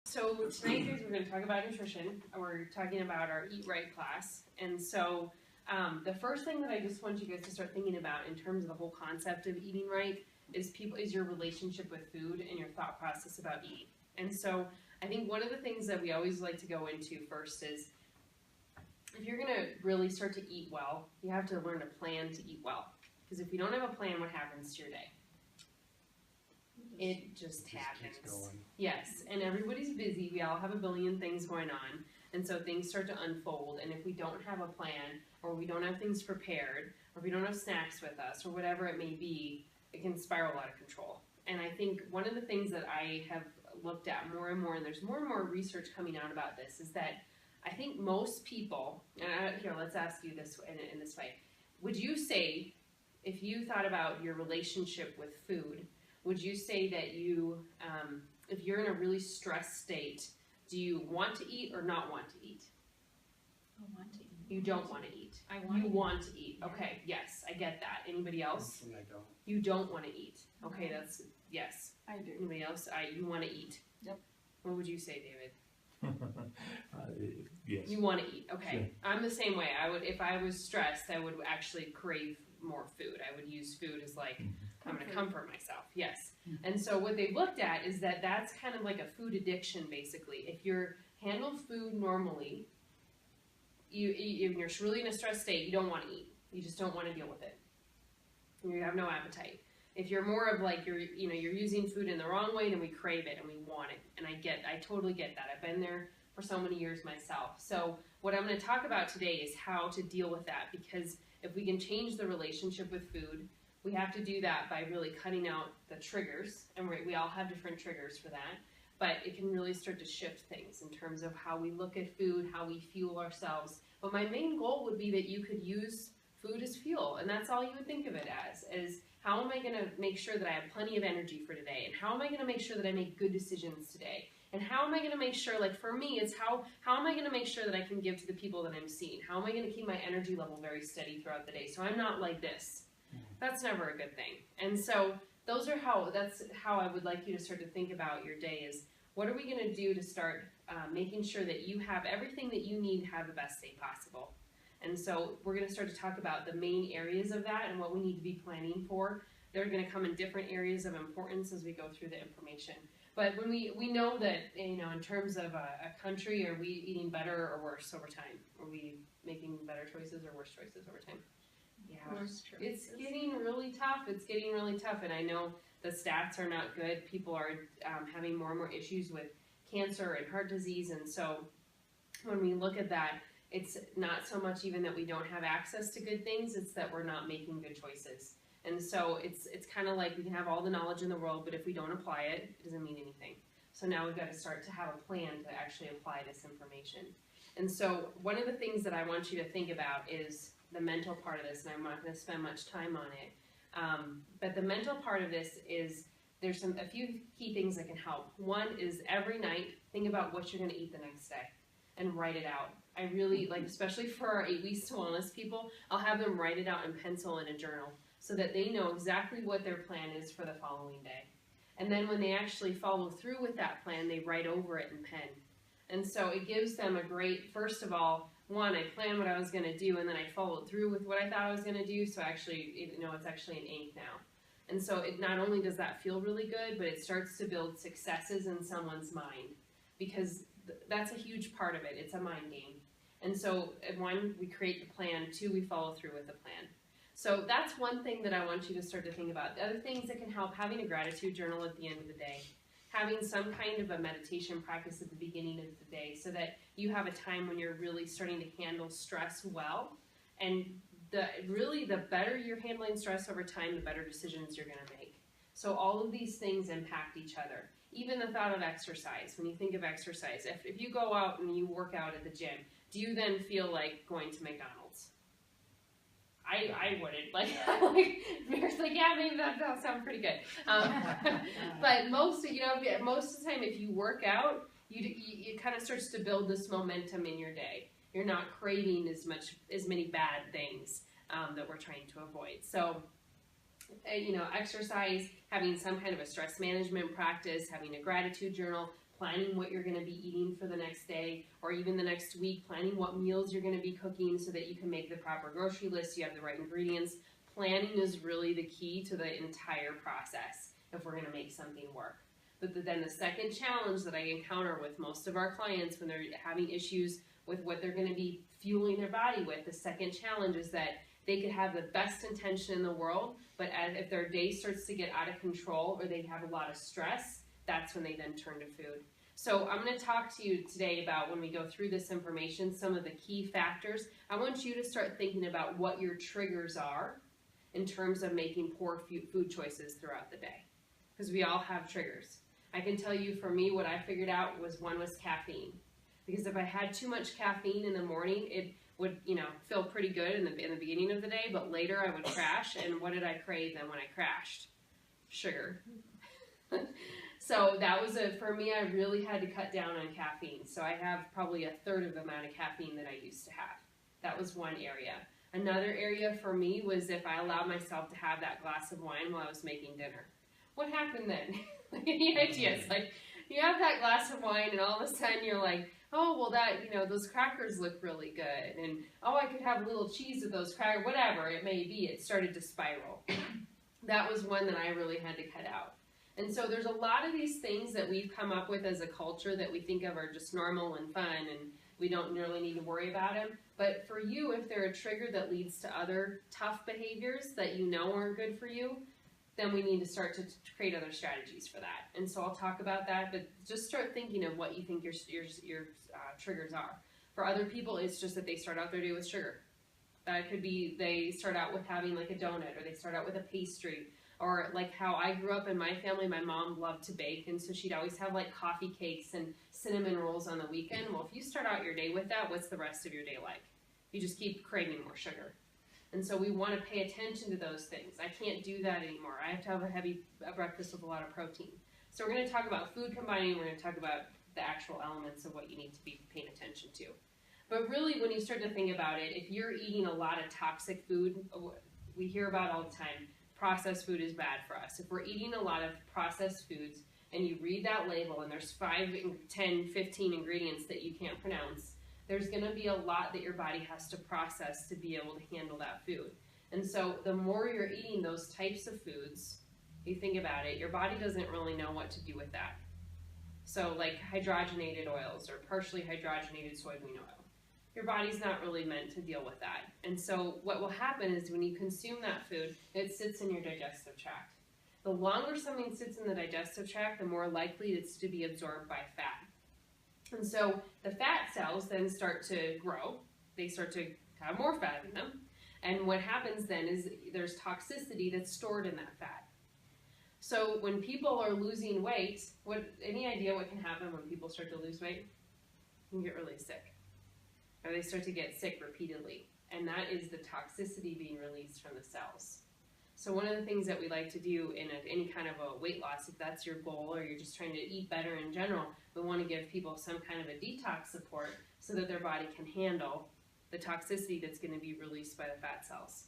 So tonight, guys, we're going to talk about nutrition. We're talking about our Eat Right class. And so the first thing that I just want you guys to start thinking about in terms of the whole concept of eating right is your relationship with food and your thought process about eating. And so I think one of the things that we always like to go into first is if you're going to really start to eat well, you have to learn a plan to eat well. Because if you don't have a plan, what happens to your day? It just happens. Yes, and everybody's busy. We all have a billion things going on, and so things start to unfold. And if we don't have a plan, or we don't have things prepared, or if we don't have snacks with us, or whatever it may be, it can spiral out of control. And I think one of the things that I have looked at more and more, and there's more and more research coming out about this, is that I think most people, and here, let's ask you this in this way. Would you say, if you thought about your relationship with food, would you say that you, if you're in a really stressed state, do you want to eat or not want to eat? I want to eat. You don't want to eat. I want. You want to eat. Okay, yes, I get that. Anybody else? I don't. You don't want to eat. Okay, that's yes. I do. Anybody else? You want to eat. Yep. What would you say, David? Yes. You want to eat. Okay. Sure. I'm the same way. I would, if I was stressed, I would actually crave more food. I would use food as like, I'm going to comfort myself. Yes. And so what they looked at is that that's kind of like a food addiction, basically. If you're handle food normally, you're really in a stressed state, you don't want to eat. You just don't want to deal with it. You have no appetite. If you're more of like, you're using food in the wrong way, then we crave it and we want it. And I totally get that. I've been there for so many years myself. So what I'm going to talk about today is how to deal with that, because if we can change the relationship with food, we have to do that by really cutting out the triggers, and we all have different triggers for that, but it can really start to shift things in terms of how we look at food, how we fuel ourselves. But my main goal would be that you could use food as fuel, and that's all you would think of it as, is how am I going to make sure that I have plenty of energy for today, and how am I going to make sure that I make good decisions today, and how am I going to make sure, like for me, it's how am I going to make sure that I can give to the people that I'm seeing? How am I going to keep my energy level very steady throughout the day so I'm not like this? That's never a good thing. And so that's how I would like you to start to think about your day is, what are we going to do to start making sure that you have everything that you need to have the best day possible? And so we're going to start to talk about the main areas of that and what we need to be planning for. They're going to come in different areas of importance as we go through the information. But when we know that, in terms of a country, are we eating better or worse over time? Are we making better choices or worse choices over time? Yeah, it's getting really tough. It's getting really tough, and I know the stats are not good. People are having more and more issues with cancer and heart disease, and so when we look at that, it's not so much even that we don't have access to good things, it's that we're not making good choices. And so it's kind of like we can have all the knowledge in the world, but if we don't apply it, it doesn't mean anything. So now we've got to start to have a plan to actually apply this information. And so one of the things that I want you to think about is the mental part of this, and I'm not going to spend much time on it. But the mental part of this is there's a few key things that can help. One is every night, think about what you're going to eat the next day and write it out. I really, like, especially for our 8 Weeks to Wellness people, I'll have them write it out in pencil in a journal so that they know exactly what their plan is for the following day. And then when they actually follow through with that plan, they write over it in pen. And so it gives them a great, first of all, one, I planned what I was going to do, and then I followed through with what I thought I was going to do, so actually, it's actually in ink now. And so it not only does that feel really good, but it starts to build successes in someone's mind, because that's a huge part of it. It's a mind game. And so, one, we create the plan. Two, we follow through with the plan. So that's one thing that I want you to start to think about. The other things that can help, having a gratitude journal at the end of the day, having some kind of a meditation practice at the beginning of the day so that you have a time when you're really starting to handle stress well. And the better you're handling stress over time, the better decisions you're going to make. So all of these things impact each other. Even the thought of exercise. When you think of exercise, if you go out and you work out at the gym, do you then feel like going to McDonald's? I wouldn't. Mary's like, yeah, maybe that'll sound pretty good. But most of the time, if you work out, it kind of starts to build this momentum in your day. You're not craving as many bad things that we're trying to avoid. So, exercise, having some kind of a stress management practice, having a gratitude journal, planning what you're going to be eating for the next day or even the next week, planning what meals you're going to be cooking so that you can make the proper grocery list, you have the right ingredients. Planning is really the key to the entire process if we're going to make something work. But then the second challenge that I encounter with most of our clients when they're having issues with what they're going to be fueling their body with, the second challenge is that they could have the best intention in the world, but if their day starts to get out of control or they have a lot of stress, that's when they then turn to food. So I'm going to talk to you today about, when we go through this information, some of the key factors. I want you to start thinking about what your triggers are in terms of making poor food choices throughout the day, because we all have triggers. I can tell you, for me, what I figured out was one was caffeine. Because if I had too much caffeine in the morning, it would, feel pretty good in the beginning of the day, but later I would crash. And what did I crave then when I crashed? Sugar. So that was for me, I really had to cut down on caffeine. So I have probably a third of the amount of caffeine that I used to have. That was one area. Another area for me was if I allowed myself to have that glass of wine while I was making dinner. What happened then? Any ideas? Like, you have that glass of wine and all of a sudden you're like, oh, well that, those crackers look really good. And, oh, I could have a little cheese with those crackers, whatever it may be. It started to spiral. That was one that I really had to cut out. And so there's a lot of these things that we've come up with as a culture that we think of are just normal and fun and we don't really need to worry about them. But for you, if they're a trigger that leads to other tough behaviors that you know aren't good for you, then we need to start to create other strategies for that. And so I'll talk about that, but just start thinking of what you think your triggers are. For other people, it's just that they start out their day with sugar. That could be they start out with having like a donut, or they start out with a pastry, or like how I grew up in my family, my mom loved to bake, and so she'd always have like coffee cakes and cinnamon rolls on the weekend. Well, if you start out your day with that, what's the rest of your day like? You just keep craving more sugar. And so we want to pay attention to those things. I can't do that anymore. I have to have a breakfast with a lot of protein. So we're going to talk about food combining. We're going to talk about the actual elements of what you need to be paying attention to. But really, when you start to think about it, if you're eating a lot of toxic food, we hear about all the time, processed food is bad for us. If we're eating a lot of processed foods and you read that label and there's 5, 10, 15 ingredients that you can't pronounce, there's going to be a lot that your body has to process to be able to handle that food. And so the more you're eating those types of foods, you think about it, your body doesn't really know what to do with that. So like hydrogenated oils or partially hydrogenated soybean oil, your body's not really meant to deal with that. And so what will happen is when you consume that food, it sits in your digestive tract. The longer something sits in the digestive tract, the more likely it's to be absorbed by fat. And so the fat cells then start to grow. They start to have more fat in them. And what happens then is there's toxicity that's stored in that fat. So when people are losing weight, any idea what can happen when people start to lose weight? You can get really sick. Or they start to get sick repeatedly. And that is the toxicity being released from the cells. So one of the things that we like to do in any kind of a weight loss, if that's your goal or you're just trying to eat better in general, we want to give people some kind of a detox support so that their body can handle the toxicity that's going to be released by the fat cells.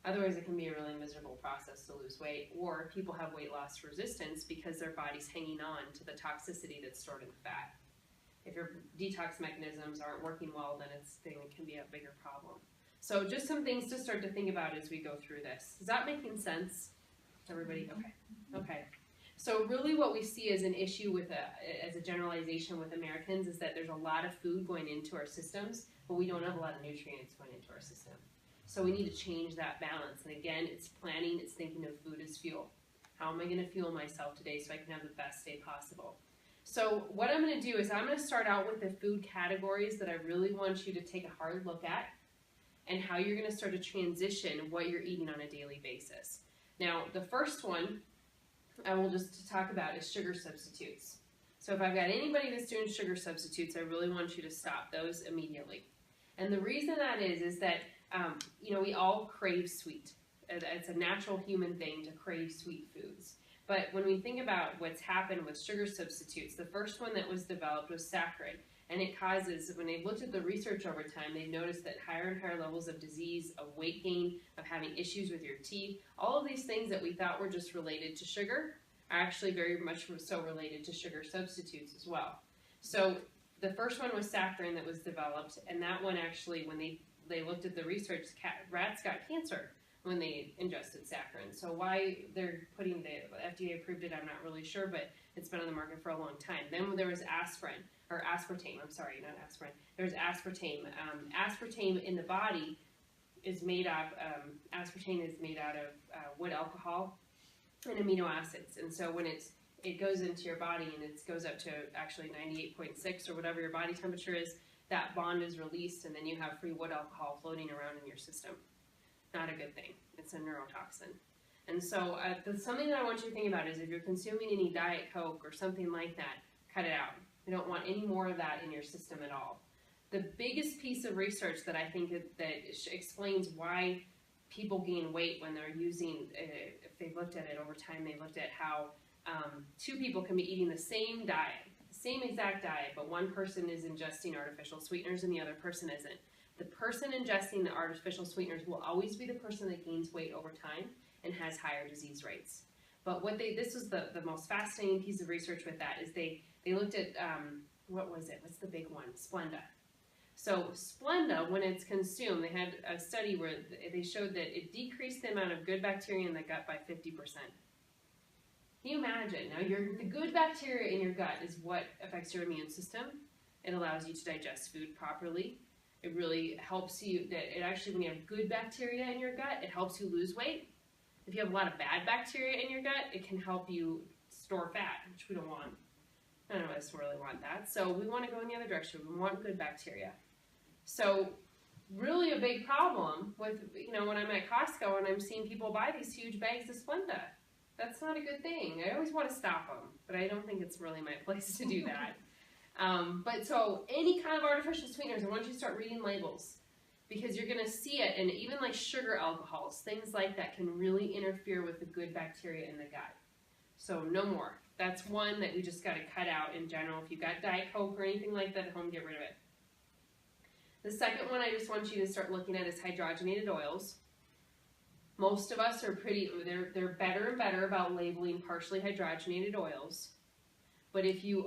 Otherwise, it can be a really miserable process to lose weight, or people have weight loss resistance because their body's hanging on to the toxicity that's stored in the fat. If your detox mechanisms aren't working well, then it can be a bigger problem. So just some things to start to think about as we go through this. Is that making sense? Everybody? Okay. So really what we see as an issue as a generalization with Americans is that there's a lot of food going into our systems, but we don't have a lot of nutrients going into our system. So we need to change that balance. And again, it's planning, it's thinking of food as fuel. How am I going to fuel myself today so I can have the best day possible? So what I'm going to do is I'm going to start out with the food categories that I really want you to take a hard look at, and how you're going to start to transition what you're eating on a daily basis. Now, the first one I will just talk about is sugar substitutes. So if I've got anybody that's doing sugar substitutes, I really want you to stop those immediately. And the reason that is that, we all crave sweet. It's a natural human thing to crave sweet foods. But when we think about what's happened with sugar substitutes, the first one that was developed was saccharin. And it causes, when they've looked at the research over time, they've noticed that higher and higher levels of disease, of weight gain, of having issues with your teeth, all of these things that we thought were just related to sugar are actually very much so related to sugar substitutes as well. So the first one was saccharin that was developed, and that one actually, when they looked at the research, rats got cancer when they ingested saccharin. So why they're putting the FDA approved it, I'm not really sure, but it's been on the market for a long time. Then there was aspartame. I'm sorry, not aspirin. There's aspartame. Aspartame in the body is made of, aspartame is made out of wood alcohol and amino acids. And so when it goes into your body and it goes up to actually 98.6 or whatever your body temperature is, that bond is released and then you have free wood alcohol floating around in your system. Not a good thing. It's a neurotoxin. And so something that I want you to think about is if you're consuming any Diet Coke or something like that, cut it out. You don't want any more of that in your system at all. The biggest piece of research that I think that explains why people gain weight when they're using, if they looked at it over time, they looked at how two people can be eating the same diet, the same exact diet, but one person is ingesting artificial sweeteners and the other person isn't. The person ingesting the artificial sweeteners will always be the person that gains weight over time and has higher disease rates. But this was the most fascinating piece of research with that is they looked at, what was it? What's the big one? Splenda. So Splenda, when it's consumed, they had a study where they showed that it decreased the amount of good bacteria in the gut by 50%. Can you imagine? Now, the good bacteria in your gut is what affects your immune system. It allows you to digest food properly. It really helps you, when you have good bacteria in your gut, it helps you lose weight. If you have a lot of bad bacteria in your gut, it can help you store fat, which we don't want. None of us really want that. So we want to go in the other direction. We want good bacteria. So really a big problem with, when I'm at Costco and I'm seeing people buy these huge bags of Splenda. That's not a good thing. I always want to stop them, but I don't think it's really my place to do that. But so any kind of artificial sweeteners, I want you to start reading labels because you're going to see it, and even like sugar alcohols, things like that can really interfere with the good bacteria in the gut. So no more. That's one that we just got to cut out in general. If you've got Diet Coke or anything like that at home, get rid of it. The second one I just want you to start looking at is hydrogenated oils. Most of us are they're better and better about labeling partially hydrogenated oils. But if you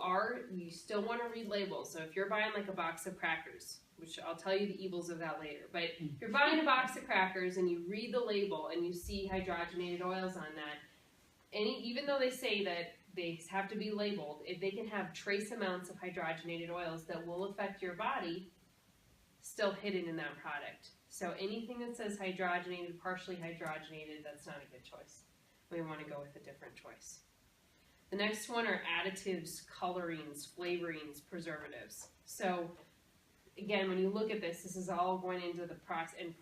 still want to read labels. So if you're buying like a box of crackers, which I'll tell you the evils of that later, but if you're buying a box of crackers and you read the label and you see hydrogenated oils on that, even though they say that they have to be labeled, if they can have trace amounts of hydrogenated oils that will affect your body, still hidden in that product. So anything that says hydrogenated, partially hydrogenated, that's not a good choice. We want to go with a different choice. The next one are additives, colorings, flavorings, preservatives. So again, when you look at this is all going into the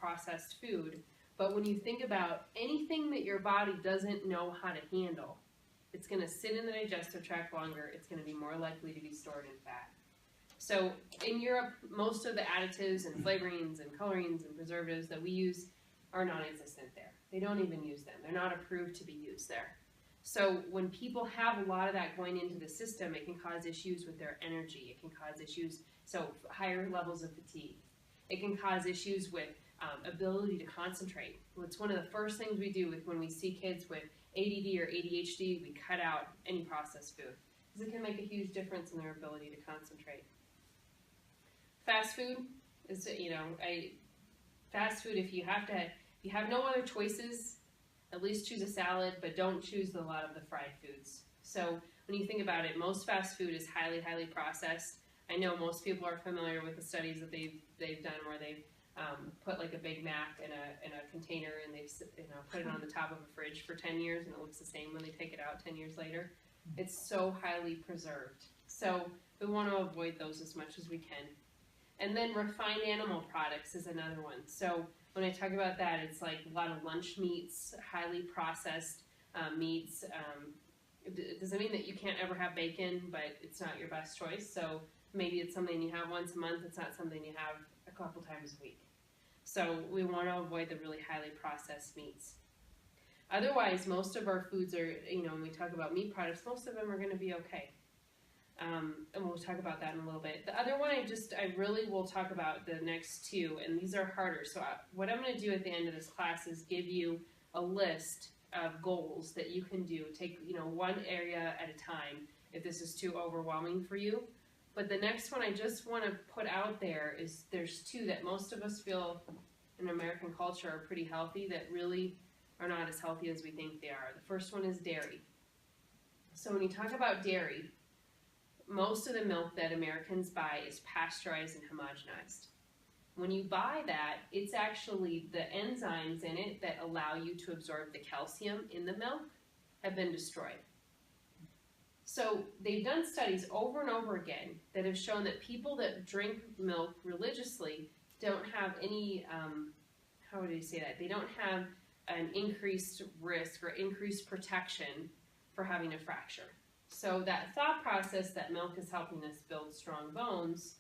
processed food. But when you think about anything that your body doesn't know how to handle, it's going to sit in the digestive tract longer. It's going to be more likely to be stored in fat. So in Europe, most of the additives and flavorings and colorings and preservatives that we use are non-existent there. They don't even use them. They're not approved to be used there. So when people have a lot of that going into the system, it can cause issues with their energy. It can cause issues, so higher levels of fatigue. It can cause issues with ability to concentrate. Well, it's one of the first things we do when we see kids with ADD or ADHD, we cut out any processed food because it can make a huge difference in their ability to concentrate. Fast food is, fast food, if you have no other choices, at least choose a salad, but don't choose a lot of the fried foods. So when you think about it, most fast food is highly, highly processed. I know most people are familiar with the studies that they've done where they've put like a Big Mac in a container and they've put it on the top of a fridge for 10 years and it looks the same when they take it out 10 years later. It's so highly preserved. So we want to avoid those as much as we can. And then refined animal products is another one. So when I talk about that, it's like a lot of lunch meats, highly processed meats. It doesn't mean that you can't ever have bacon, but it's not your best choice. So maybe it's something you have once a month. It's not something you have a couple times a week. So we want to avoid the really highly processed meats. Otherwise, most of our foods are, when we talk about meat products, most of them are going to be okay. And we'll talk about that in a little bit. The other one, I really will talk about the next two, and these are harder. So what I'm going to do at the end of this class is give you a list of goals that you can do. Take, one area at a time if this is too overwhelming for you. But the next one I just want to put out there is there's two that most of us feel in American culture are pretty healthy that really are not as healthy as we think they are. The first one is dairy. So when you talk about dairy, most of the milk that Americans buy is pasteurized and homogenized. When you buy that, it's actually the enzymes in it that allow you to absorb the calcium in the milk have been destroyed. So they've done studies over and over again that have shown that people that drink milk religiously don't have any, how would I say that? They don't have an increased risk or increased protection for having a fracture. So that thought process that milk is helping us build strong bones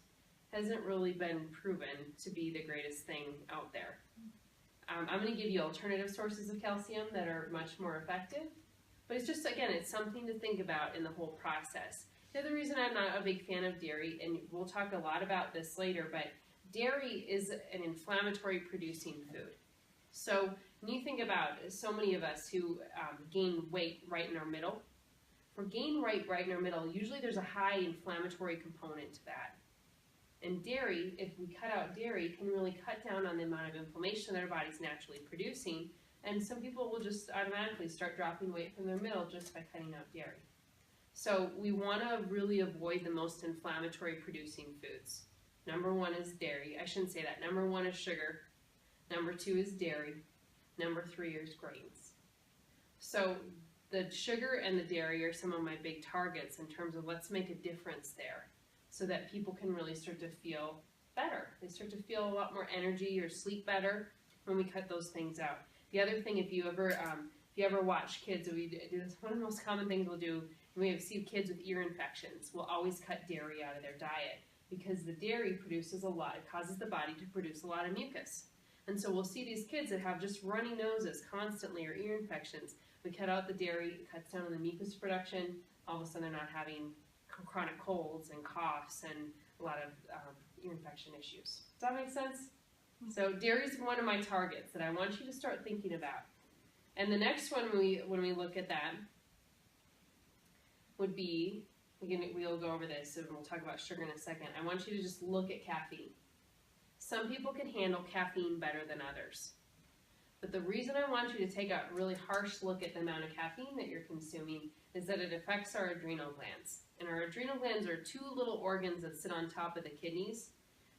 hasn't really been proven to be the greatest thing out there. I'm going to give you alternative sources of calcium that are much more effective, but it's just, again, it's something to think about in the whole process. The other reason I'm not a big fan of dairy, and we'll talk a lot about this later, but dairy is an inflammatory producing food. So when you think about so many of us who gain weight right in our middle, for gain weight right in our middle, usually there's a high inflammatory component to that. And dairy, if we cut out dairy, can really cut down on the amount of inflammation that our body's naturally producing. And some people will just automatically start dropping weight from their middle just by cutting out dairy. So we want to really avoid the most inflammatory producing foods. Number one is dairy. I shouldn't say that. Number one is sugar. Number two is dairy. Number three is grains. So the sugar and the dairy are some of my big targets in terms of let's make a difference there so that people can really start to feel better. They start to feel a lot more energy or sleep better when we cut those things out. The other thing, if you ever watch kids, we do this, one of the most common things we'll do, and we see kids with ear infections, we'll always cut dairy out of their diet because the dairy produces a lot, it causes the body to produce a lot of mucus. And so we'll see these kids that have just runny noses constantly or ear infections. We cut out the dairy, it cuts down on the mucus production, all of a sudden they're not having chronic colds and coughs and a lot of ear infection issues. Does that make sense? So dairy is one of my targets that I want you to start thinking about. And the next one when we look at that would be, we'll go over this and we'll talk about sugar in a second. I want you to just look at caffeine. Some people can handle caffeine better than others. But the reason I want you to take a really harsh look at the amount of caffeine that you're consuming is that it affects our adrenal glands. And our adrenal glands are two little organs that sit on top of the kidneys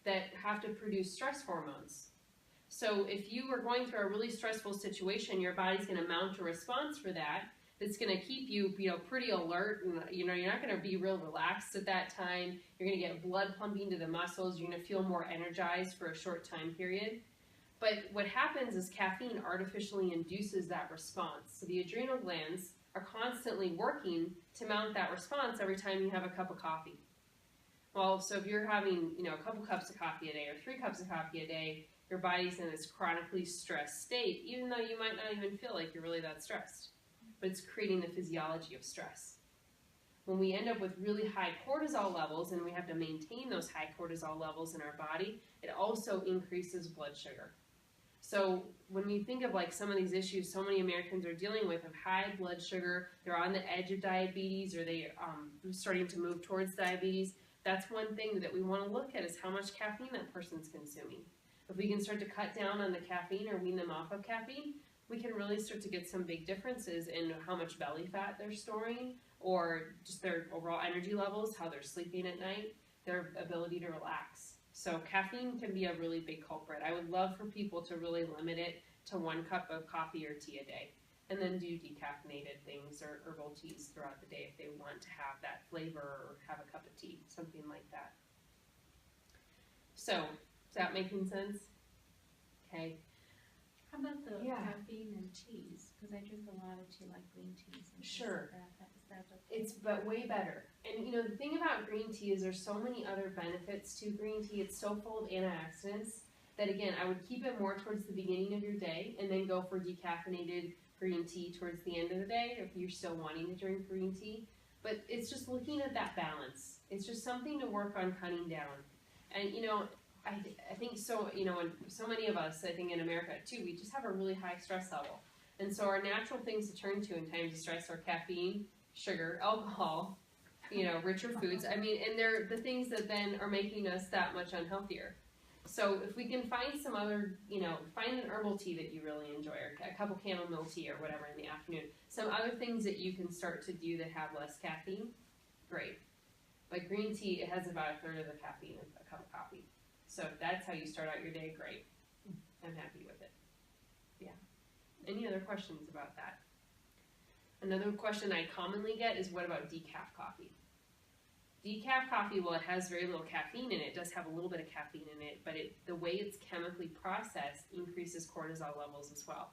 that have to produce stress hormones. So if you are going through a really stressful situation, your body's going to mount a response for that that's going to keep you, pretty alert. And, you're not going to be real relaxed at that time. You're going to get blood pumping to the muscles. You're going to feel more energized for a short time period. But what happens is caffeine artificially induces that response. So the adrenal glands are constantly working to mount that response every time you have a cup of coffee. Well, so if you're having, a couple cups of coffee a day or 3 cups of coffee a day, your body's in this chronically stressed state, even though you might not even feel like you're really that stressed. But it's creating the physiology of stress. When we end up with really high cortisol levels, and we have to maintain those high cortisol levels in our body, it also increases blood sugar. So when we think of some of these issues so many Americans are dealing with of high blood sugar, they're on the edge of diabetes or they starting to move towards diabetes, that's one thing that we want to look at is how much caffeine that person's consuming. If we can start to cut down on the caffeine or wean them off of caffeine, we can really start to get some big differences in how much belly fat they're storing or just their overall energy levels, how they're sleeping at night, their ability to relax. So caffeine can be a really big culprit. I would love for people to really limit it to 1 cup of coffee or tea a day, and then do decaffeinated things or herbal teas throughout the day if they want to have that flavor or have a cup of tea, something like that. So, is that making sense? Okay. How about the Yeah. caffeine in teas? Because I drink a lot of tea, like green teas and Sure. things like that. Is that okay? It's but way better. And the thing about green tea is there's so many other benefits to green tea. It's so full of antioxidants that, again, I would keep it more towards the beginning of your day and then go for decaffeinated green tea towards the end of the day if you're still wanting to drink green tea. But it's just looking at that balance. It's just something to work on cutting down. And, I think so, and so many of us, I think in America too, we just have a really high stress level. And so our natural things to turn to in times of stress are caffeine, sugar, alcohol, richer foods. I mean, and they're the things that then are making us that much unhealthier. So if we can find some other, find an herbal tea that you really enjoy, or a cup of chamomile tea or whatever in the afternoon, some other things that you can start to do that have less caffeine, great. Like green tea, it has about a third of the caffeine in a cup of coffee. So if that's how you start out your day, great. I'm happy with it. Yeah. Any other questions about that? Another question I commonly get is, what about decaf coffee? Decaf coffee, well, it has very little caffeine in it. It does have a little bit of caffeine in it, but the way it's chemically processed increases cortisol levels as well.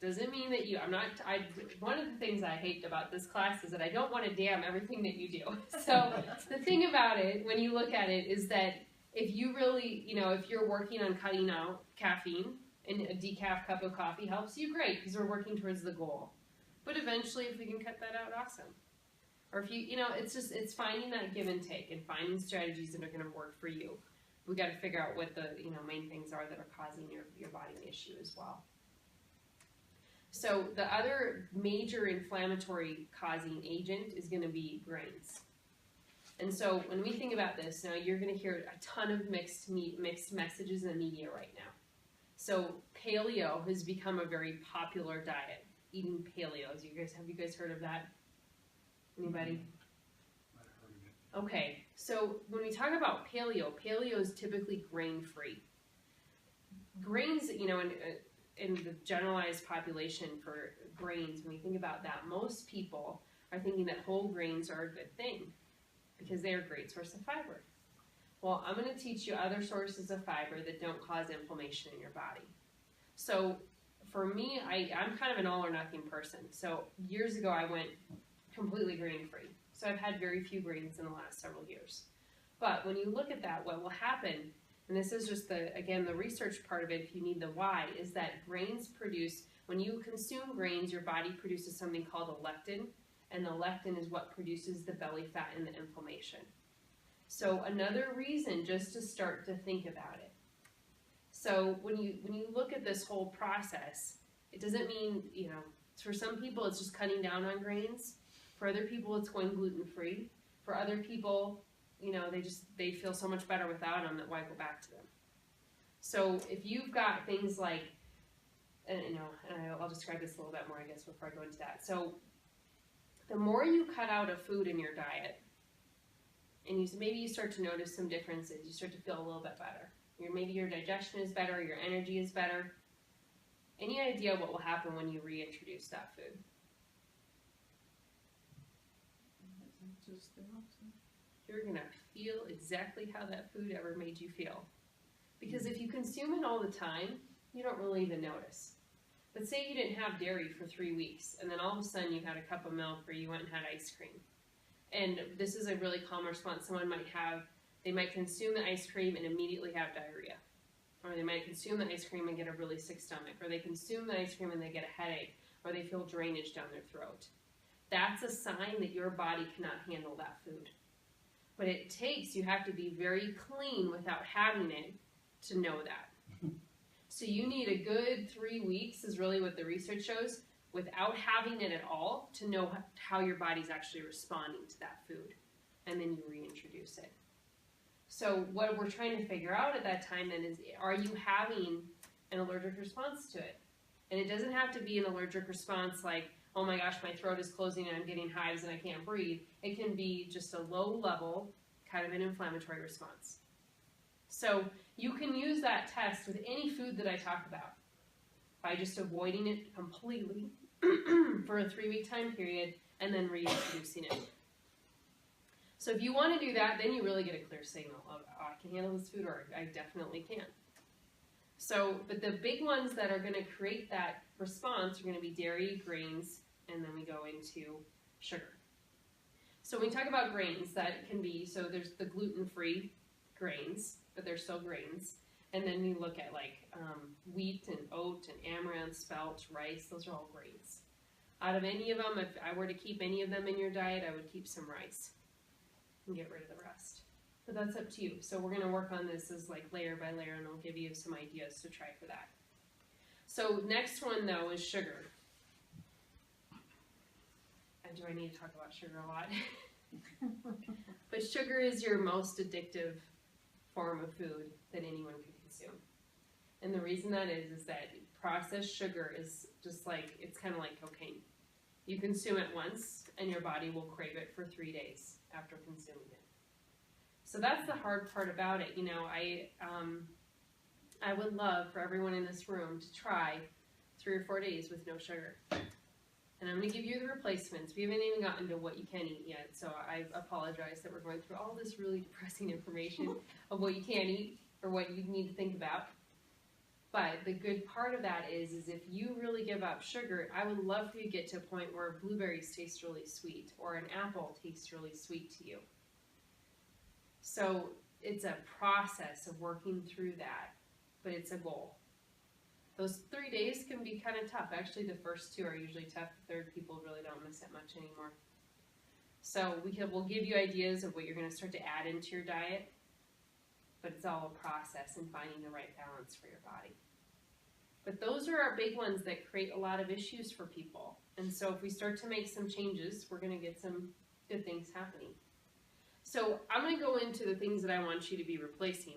Doesn't mean that one of the things I hate about this class is that I don't want to damn everything that you do. So the thing about it, when you look at it, is that if you really, if you're working on cutting out caffeine, and a decaf cup of coffee helps you, great, because we're working towards the goal. But eventually, if we can cut that out, awesome. Or if it's finding that give and take and finding strategies that are going to work for you. We got to figure out what the main things are that are causing your body an issue as well. So the other major inflammatory causing agent is going to be grains. And so when we think about this, now you're going to hear a ton of mixed messages in the media right now. So paleo has become a very popular diet. Eating paleo. Have you guys heard of that? Anybody? Okay, so when we talk about paleo is typically grain-free. Grains, in the generalized population for grains, when we think about that, most people are thinking that whole grains are a good thing because they are a great source of fiber. Well, I'm going to teach you other sources of fiber that don't cause inflammation in your body. So for me, I'm kind of an all or nothing person. So years ago, I went completely grain-free. So I've had very few grains in the last several years. But when you look at that, what will happen, and this is just the research part of it, if you need the why, is that grains produce, when you consume grains, your body produces something called a leptin, and the leptin is what produces the belly fat and the inflammation. So another reason just to start to think about it. So when you look at this whole process, it doesn't mean, for some people it's just cutting down on grains. For other people it's going gluten-free. For other people, they feel so much better without them that why go back to them. So if you've got things like, and I'll describe this a little bit more, I guess, before I go into that. So the more you cut out of food in your diet, and maybe you start to notice some differences, you start to feel a little bit better. Maybe your digestion is better, your energy is better. Any idea what will happen when you reintroduce that food? You're going to feel exactly how that food ever made you feel. Because if you consume it all the time, you don't really even notice. But say you didn't have dairy for 3 weeks, and then all of a sudden you had a cup of milk or you went and had ice cream. And this is a really common response someone might have. They might consume the ice cream and immediately have diarrhea. Or they might consume the ice cream and get a really sick stomach. Or they consume the ice cream and they get a headache. Or they feel drainage down their throat. That's a sign that your body cannot handle that food. But you have to be very clean without having it to know that. So you need a good 3 weeks, is really what the research shows, without having it at all to know how your body's actually responding to that food. And then you reintroduce it. So what we're trying to figure out at that time then is, are you having an allergic response to it? And it doesn't have to be an allergic response like, oh my gosh, my throat is closing and I'm getting hives and I can't breathe. It can be just a low level, kind of an inflammatory response. So you can use that test with any food that I talk about by just avoiding it completely for a 3-week time period and then reintroducing it. So if you want to do that, then you really get a clear signal of, oh, I can handle this food, or I definitely can't. So, but the big ones that are going to create that response are going to be dairy, grains, and then we go into sugar. So when we talk about grains, that can be, so there's the gluten-free grains, but they're still grains. And then we look at like wheat and oat and amaranth, spelt, rice, those are all grains. Out of any of them, if I were to keep any of them in your diet, I would keep some rice and get rid of the rest. But that's up to you. So we're going to work on this as like layer by layer, and I'll give you some ideas to try for that. So next one though is sugar. And do I need to talk about sugar a lot? But sugar is your most addictive form of food that anyone can consume. And the reason that is that processed sugar is just like, it's kind of like cocaine. You consume it once and your body will crave it for 3 days after consuming it. So that's the hard part about it. You know, I would love for everyone in this room to try 3 or 4 days with no sugar. And I'm going to give you the replacements. We haven't even gotten to what you can eat yet, so I apologize that we're going through all this really depressing information of what you can't eat or what you need to think about. But the good part of that is if you really give up sugar, I would love for you to get to a point where blueberries taste really sweet or an apple tastes really sweet to you. So it's a process of working through that, but it's a goal. Those 3 days can be kind of tough. Actually, the first 2 are usually tough. The third, people really don't miss it much anymore. So we'll give you ideas of what you're going to start to add into your diet, but it's all a process in finding the right balance for your body. But those are our big ones that create a lot of issues for people. And so if we start to make some changes, we're going to get some good things happening. So I'm going to go into the things that I want you to be replacing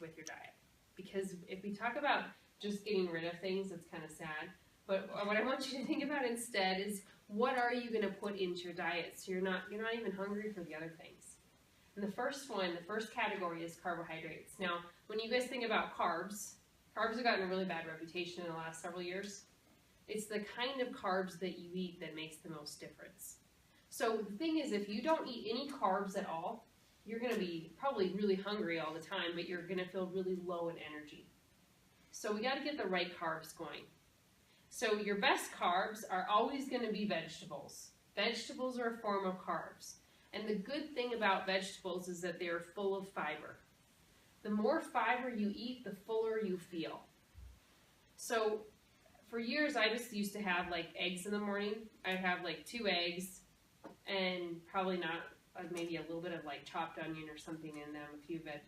with your diet. Because if we talk about just getting rid of things, it's kind of sad. But what I want you to think about instead is, what are you going to put into your diet so you're not even hungry for the other things? And the first category is carbohydrates. Now, when you guys think about carbs have gotten a really bad reputation in the last several years. It's the kind of carbs that you eat that makes the most difference. So the thing is, if you don't eat any carbs at all, you're going to be probably really hungry all the time, but you're going to feel really low in energy. So we got to get the right carbs going. So your best carbs are always going to be vegetables. Vegetables are a form of carbs. And the good thing about vegetables is that they are full of fiber. The more fiber you eat, the fuller you feel. So for years, I just used to have like eggs in the morning. I'd have like 2 eggs and probably not, maybe a little bit of like chopped onion or something in them,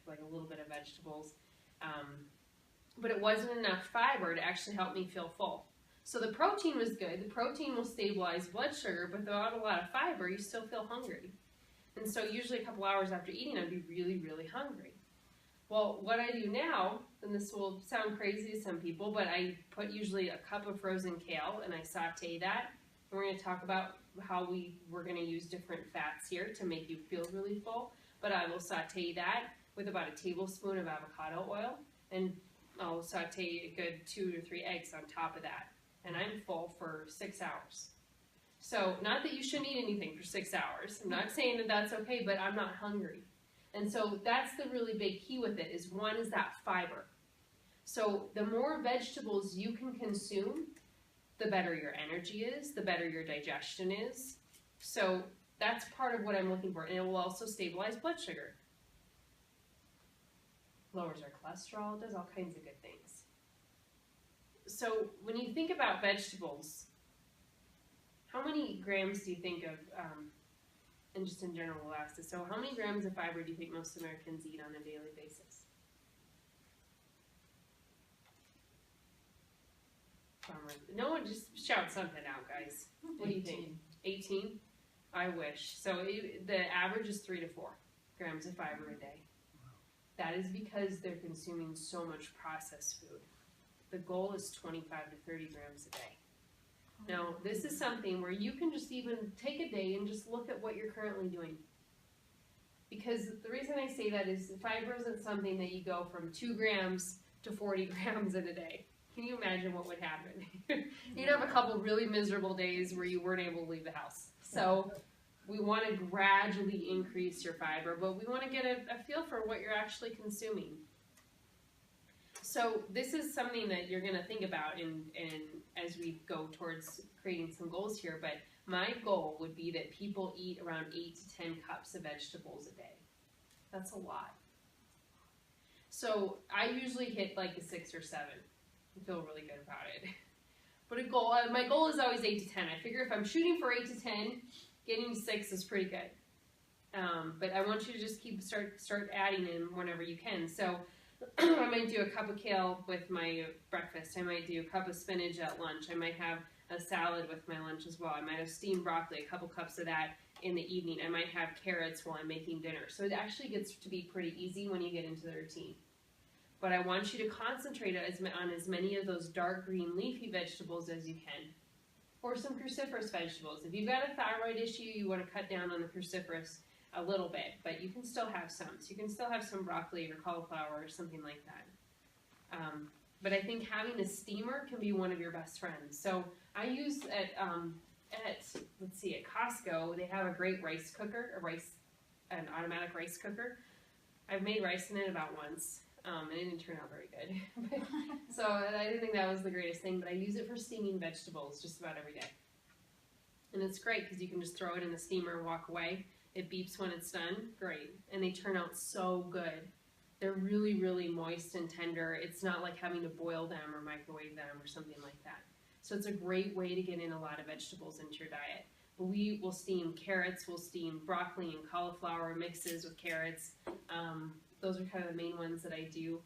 like a little bit of vegetables. But it wasn't enough fiber to actually help me feel full. So the protein was good. The protein will stabilize blood sugar, but without a lot of fiber, you still feel hungry. And so usually a couple hours after eating, I'd be really, really hungry. Well, what I do now, and this will sound crazy to some people, but I put usually a cup of frozen kale and I saute that. And we're going to talk about how we're going to use different fats here to make you feel really full. But I will saute that with about a tablespoon of avocado oil, and I'll saute a good 2 to 3 eggs on top of that. And I'm full for 6 hours. So not that you shouldn't eat anything for 6 hours. I'm not saying that that's okay, but I'm not hungry. And so that's the really big key with it, is one is that fiber. So the more vegetables you can consume, the better your energy is, the better your digestion is. So that's part of what I'm looking for. And it will also stabilize blood sugar. Lowers our cholesterol, does all kinds of good things. So when you think about vegetables, how many grams do you think of, and just in general we'll ask this, so how many grams of fiber do you think most Americans eat on a daily basis? No one, just shout something out, guys. What do you think? 18? I wish. So the average is 3 to 4 grams of fiber a day. That is because they're consuming so much processed food. The goal is 25 to 30 grams a day. Now, this is something where you can just even take a day and just look at what you're currently doing. Because the reason I say that is fiber isn't something that you go from 2 grams to 40 grams in a day. Can you imagine what would happen? You'd have a couple really miserable days where you weren't able to leave the house. So we want to gradually increase your fiber, but we want to get a feel for what you're actually consuming. So this is something that you're going to think about in as we go towards creating some goals here, but my goal would be that people eat around 8 to 10 cups of vegetables a day. That's a lot. So I usually hit like a 6 or 7. I feel really good about it. But my goal is always 8 to 10. I figure if I'm shooting for 8 to 10, getting 6 is pretty good. But I want you to just start adding in whenever you can. So I might do a cup of kale with my breakfast. I might do a cup of spinach at lunch. I might have a salad with my lunch as well. I might have steamed broccoli, a couple cups of that in the evening. I might have carrots while I'm making dinner. So it actually gets to be pretty easy when you get into the routine. But I want you to concentrate on as many of those dark green leafy vegetables as you can. Or some cruciferous vegetables. If you've got a thyroid issue, you want to cut down on the cruciferous a little bit, but you can still have some. So you can still have some broccoli or cauliflower or something like that. But I think having a steamer can be one of your best friends. So I use at Costco, they have a great rice cooker, an automatic rice cooker. I've made rice in it about once. And it didn't turn out very good. So I didn't think that was the greatest thing, but I use it for steaming vegetables just about every day. And it's great because you can just throw it in the steamer and walk away. It beeps when it's done. Great. And they turn out so good. They're really, really moist and tender. It's not like having to boil them or microwave them or something like that. So it's a great way to get in a lot of vegetables into your diet. But we will steam carrots, we'll steam broccoli and cauliflower mixes with carrots. Those are kind of the main ones that I do.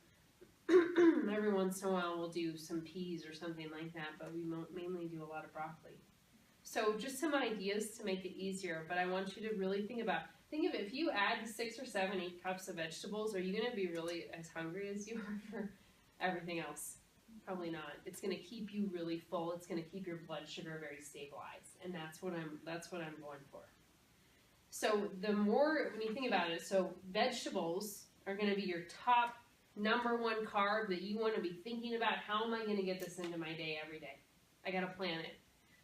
Every once in a while we'll do some peas or something like that, but we mainly do a lot of broccoli. So just some ideas to make it easier, but I want you to really think of it, if you add 6 or 7, 8 cups of vegetables, are you going to be really as hungry as you are for everything else? Probably not. It's going to keep you really full. It's going to keep your blood sugar very stabilized, and that's what I'm going for. So the more, when you think about it, so vegetables are going to be your top #1 carb that you want to be thinking about. How am I going to get this into my day every day? I got to plan it.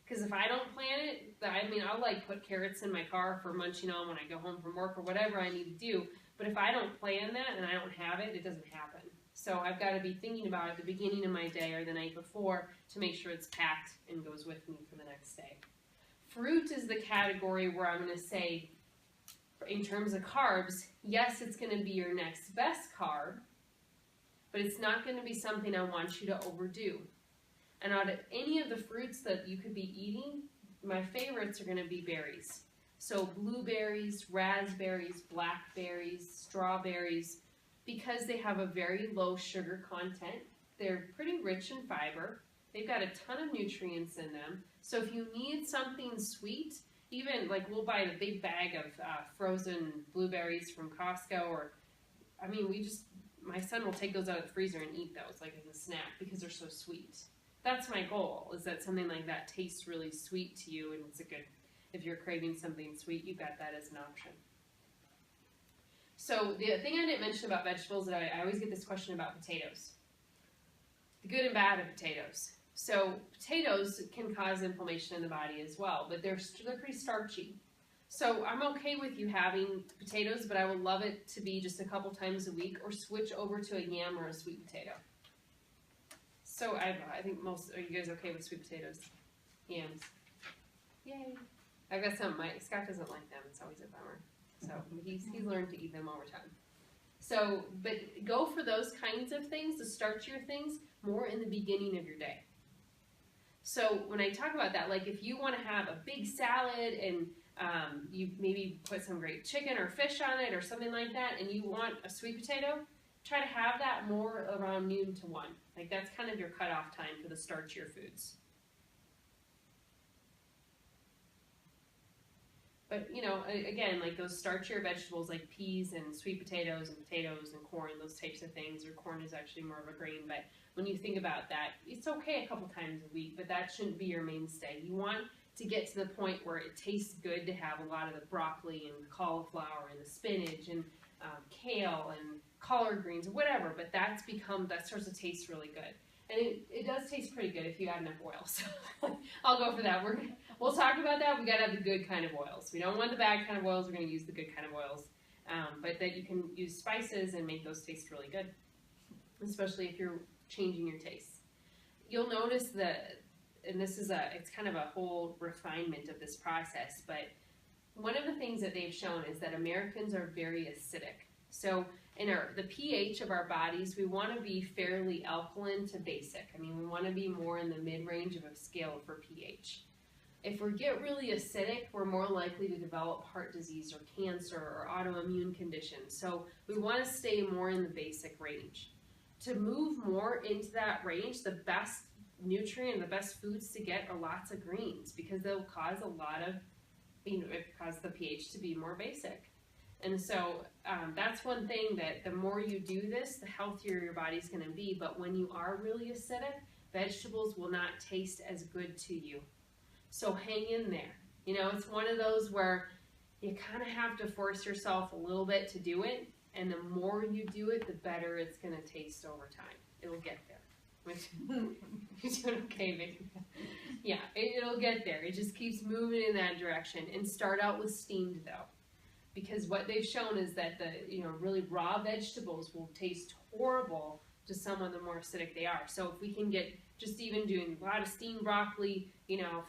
Because if I don't plan it, I'll like put carrots in my car for munching on when I go home from work or whatever I need to do. But if I don't plan that and I don't have it, it doesn't happen. So I've got to be thinking about it at the beginning of my day or the night before to make sure it's packed and goes with me for the next day. Fruit is the category where I'm going to say, in terms of carbs, yes, it's going to be your next best carb, but it's not going to be something I want you to overdo. And out of any of the fruits that you could be eating, my favorites are going to be berries. So blueberries, raspberries, blackberries, strawberries, because they have a very low sugar content. They're pretty rich in fiber. They've got a ton of nutrients in them. So if you need something sweet, even like we'll buy a big bag of frozen blueberries from Costco, or my son will take those out of the freezer and eat those like as a snack because they're so sweet. That's my goal, is that something like that tastes really sweet to you, and it's a good, if you're craving something sweet, you've got that as an option. So the thing I didn't mention about vegetables, that I always get this question about potatoes. The good and bad of potatoes. So potatoes can cause inflammation in the body as well, but they're pretty starchy. So I'm okay with you having potatoes, but I would love it to be just a couple times a week, or switch over to a yam or a sweet potato. So I think are you guys okay with sweet potatoes? Yams. Yay. I've got some. Scott doesn't like them. It's always a bummer. So he's learned to eat them over time. So, but go for those kinds of things, the starchier things, more in the beginning of your day. So when I talk about that, like if you want to have a big salad and you maybe put some great chicken or fish on it or something like that, and you want a sweet potato, try to have that more around noon to 1. Like that's kind of your cutoff time for the starchier foods. But, again, like those starchier vegetables like peas and sweet potatoes and corn, those types of things, or corn is actually more of a grain, but when you think about that, it's okay a couple times a week, but that shouldn't be your mainstay. You want to get to the point where it tastes good to have a lot of the broccoli and the cauliflower and the spinach and kale and collard greens, whatever, but that starts to taste really good. And it does taste pretty good if you add enough oil, so I'll go for that. We'll talk about that. We got to have the good kind of oils. We don't want the bad kind of oils. We're going to use the good kind of oils, but that you can use spices and make those taste really good, especially if you're changing your taste. You'll notice that, and it's kind of a whole refinement of this process, but one of the things that they've shown is that Americans are very acidic. So in the pH of our bodies, we want to be fairly alkaline to basic. We want to be more in the mid-range of a scale for pH. If we get really acidic, we're more likely to develop heart disease or cancer or autoimmune conditions. So we want to stay more in the basic range. To move more into that range, the best nutrient, the best foods to get are lots of greens, because they'll cause a lot of, it causes the pH to be more basic. And so that's one thing, that the more you do this, the healthier your body's going to be. But when you are really acidic, vegetables will not taste as good to you. So hang in there. It's one of those where you kind of have to force yourself a little bit to do it. And the more you do it, the better it's going to taste over time. It'll get there. You're doing okay, Vicky. Yeah, it'll get there. It just keeps moving in that direction. And start out with steamed, though. Because what they've shown is that the really raw vegetables will taste horrible to someone the more acidic they are. So if we can get just even doing a lot of steamed broccoli,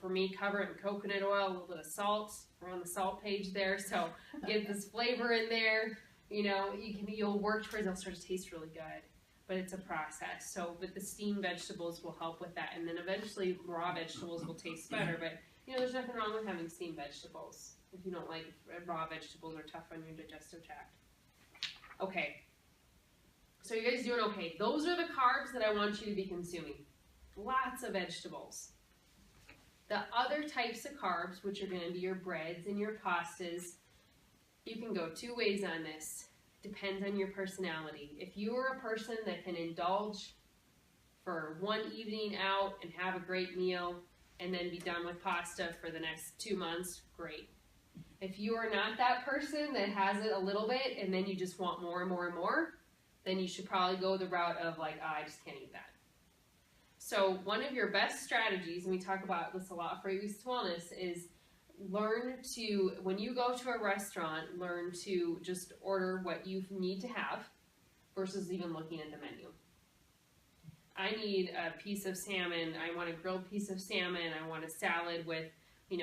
for me, cover it in coconut oil, a little bit of salt. We're on the salt page there, so get this flavor in there. You'll work towards, it'll start to taste really good. But it's a process. So, but the steamed vegetables will help with that, and then eventually raw vegetables will taste better. But there's nothing wrong with having steamed vegetables. If you don't like raw vegetables, are tough on your digestive tract. Okay. So you guys doing okay? Those are the carbs that I want you to be consuming. Lots of vegetables. The other types of carbs, which are going to be your breads and your pastas, you can go two ways on this. Depends on your personality. If you are a person that can indulge for one evening out and have a great meal and then be done with pasta for the next 2 months, great. If you are not that person that has it a little bit and then you just want more and more and more, then you should probably go the route of I just can't eat that. So one of your best strategies, and we talk about this a lot for Youth Wellness, is learn to, when you go to a restaurant, learn to just order what you need to have versus even looking at the menu. I need a piece of salmon. I want a grilled piece of salmon. I want a salad with,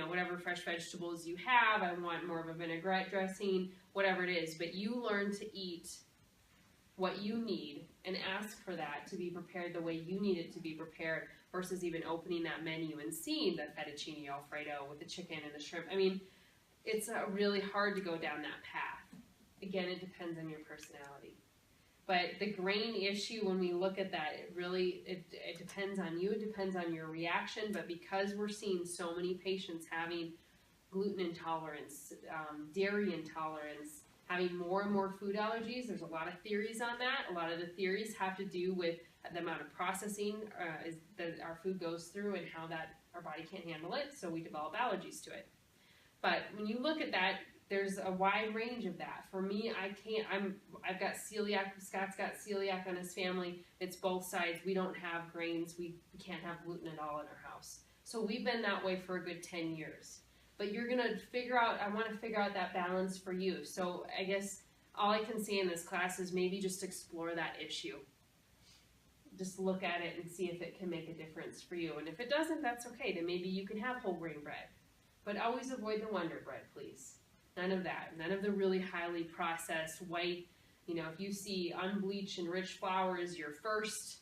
whatever fresh vegetables you have. I want more of a vinaigrette dressing, whatever it is. But you learn to eat what you need and ask for that to be prepared the way you need it to be prepared, versus even opening that menu and seeing the fettuccine alfredo with the chicken and the shrimp. It's really hard to go down that path. Again, it depends on your personality. But the grain issue, when we look at that, it depends on you, it depends on your reaction. But because we're seeing so many patients having gluten intolerance, dairy intolerance, having more and more food allergies, there's a lot of theories on that. A lot of the theories have to do with the amount of processing that our food goes through and how that our body can't handle it, so we develop allergies to it. But when you look at that, there's a wide range of that. For me, I've got celiac. Scott's got celiac on his family. It's both sides. We don't have grains. We can't have gluten at all in our house. So we've been that way for a good 10 years. But you're going to figure out, I want to figure out that balance for you. So I guess all I can say in this class is maybe just explore that issue. Just look at it and see if it can make a difference for you. And if it doesn't, that's okay. Then maybe you can have whole grain bread. But always avoid the Wonder Bread, please. None of that. None of the really highly processed white, if you see unbleached and rich flour as your first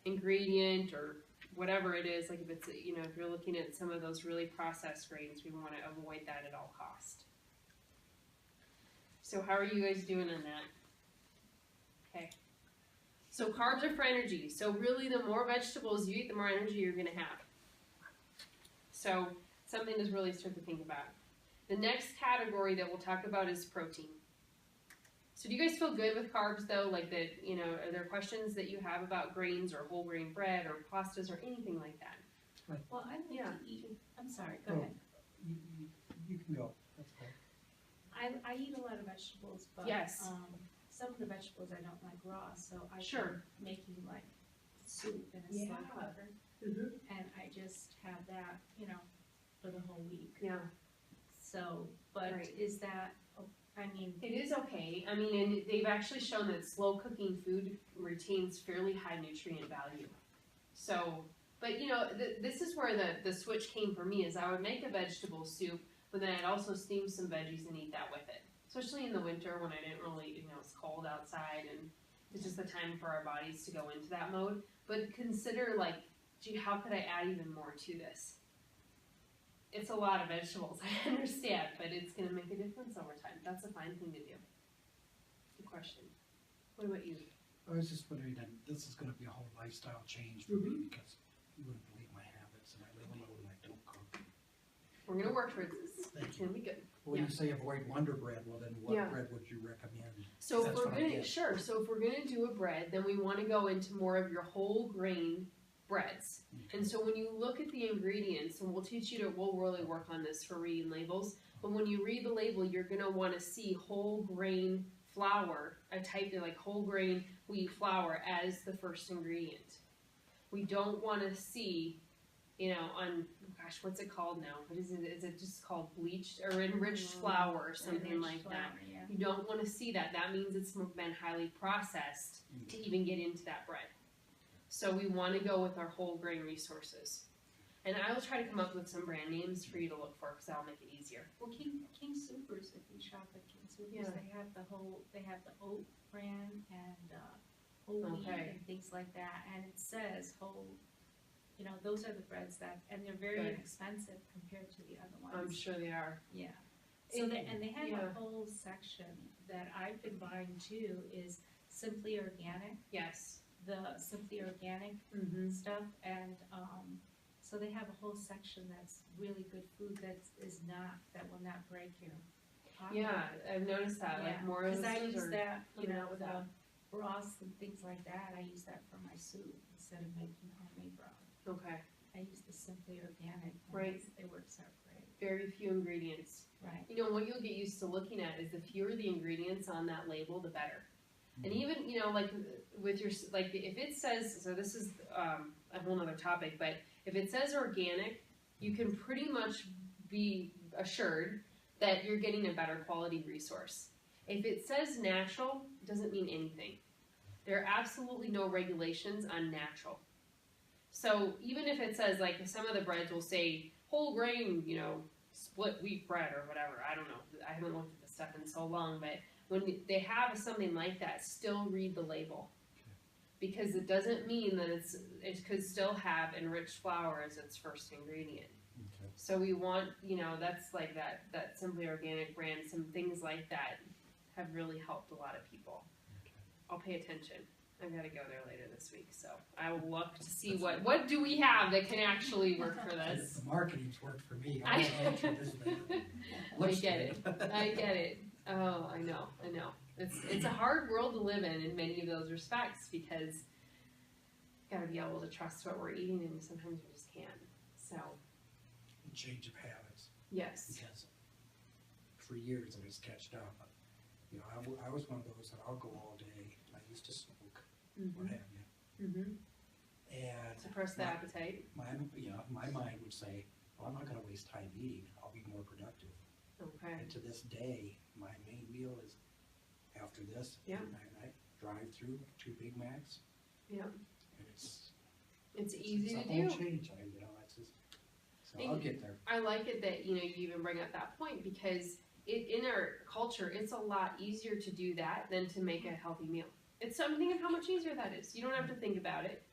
ingredient or whatever it is, like if it's, if you're looking at some of those really processed grains, we want to avoid that at all cost. So how are you guys doing on that? Okay. So carbs are for energy. So really the more vegetables you eat, the more energy you're going to have. So something to really start to think about. The next category that we'll talk about is protein. So do you guys feel good with carbs though? Like that, are there questions that you have about grains or whole grain bread or pastas or anything like that? Well, I like to eat. I'm sorry. Go ahead. You can go. That's fine. I eat a lot of vegetables, but yes. Some of the vegetables I don't like raw, so I Sure. can make you like soup and a slow cooker, and I just have that, for the whole week. Yeah. So, but Right. is that? It is okay. And they've actually shown that slow cooking food retains fairly high nutrient value. So, but this is where the switch came for me, is I would make a vegetable soup, but then I'd also steam some veggies and eat that with it. Especially in the winter when I didn't really, it's cold outside and it's just the time for our bodies to go into that mode. But consider gee, how could I add even more to this? it's a lot of vegetables, I understand, but it's going to make a difference over time. That's a fine thing to do. Good question. What about you? I was just wondering, that this is gonna be a whole lifestyle change for me, because you wouldn't believe my habits, and I live alone and I don't cook. We're going to work towards this. Thank It's going to be good. When you say avoid Wonder Bread, well then what Yeah. bread would you recommend? So if That's we're what I gonna get. so if we're gonna do a bread, then we want to go into more of your whole grain breads. Okay. And so when you look at the ingredients, and we'll teach you to, we'll really work on this for reading labels. But when you read the label, you're gonna want to see whole grain flour. I typed in like whole grain wheat flour as the first ingredient. We don't want to see, on gosh, what's it called now? What is it? Is it just called bleached or enriched flour or something Enriched like that? flour, yeah. You don't want to see that. That means it's been highly processed to even get into that bread. So we want to go with our whole grain resources. And I will try to come up with some brand names for you to look for, because that'll make it easier. Well, King Supers, if you shop at King Supers, Yeah. they have the oat bran and whole wheat Okay. and things like that, and it says whole. Those are the breads and they're very Good. inexpensive compared to the other ones. I'm sure they are. Yeah. So they have yeah. a whole section that I've been buying too, is Simply Organic, Yes. the Simply Organic Mm-hmm. stuff, and so they have a whole section that's really good food that will not break your pocket. Yeah, I've noticed that. Like more of because the I stores use are that, coming out with that. broths and things like that. I use that for my soup instead of making homemade broth. Okay. I use the Simply Organic. And Right. It works out great. Very few ingredients. Right. What you'll get used to looking at is the fewer the ingredients on that label, the better. And Mm-hmm. even, like with your, like if it says, so this is a whole nother topic, but if it says organic, you can pretty much be assured that you're getting a better quality resource. If it says natural, it doesn't mean anything. There are absolutely no regulations on natural. So even if it says, like some of the breads will say whole grain, split wheat bread or whatever, I don't know. I haven't looked at the stuff in so long, but when they have something like that, still read the label. Because it doesn't mean that it could still have enriched flour as its first ingredient. Okay. So we want, that's like that Simply Organic brand, some things like that have really helped a lot of people. Okay. I'll pay attention. I've got to go there later this week, so I will look to see what do we have that can actually work for this. The marketing's worked for me. I- I get it. I get it. Oh, I know. It's a hard world to live in many of those respects, because you got to be able to trust what we're eating, and sometimes we just can't. So Change of habits, yes, because for years I was catched up. I was one of those that I'll go all day. I used to smoke, what have you, and suppress the appetite. my mind would say, well, I'm not going to waste time eating. I'll be more productive. Okay. And to this day, my main meal is after this. Yeah. And I drive through 2 Big Macs. Yeah. And It's easy it's to a whole do. change. It's just, so I'll get there. I like it that you even bring up that point, because in our culture, it's a lot easier to do that than to make a healthy meal. It's something of how much easier that is. You don't have to think about it.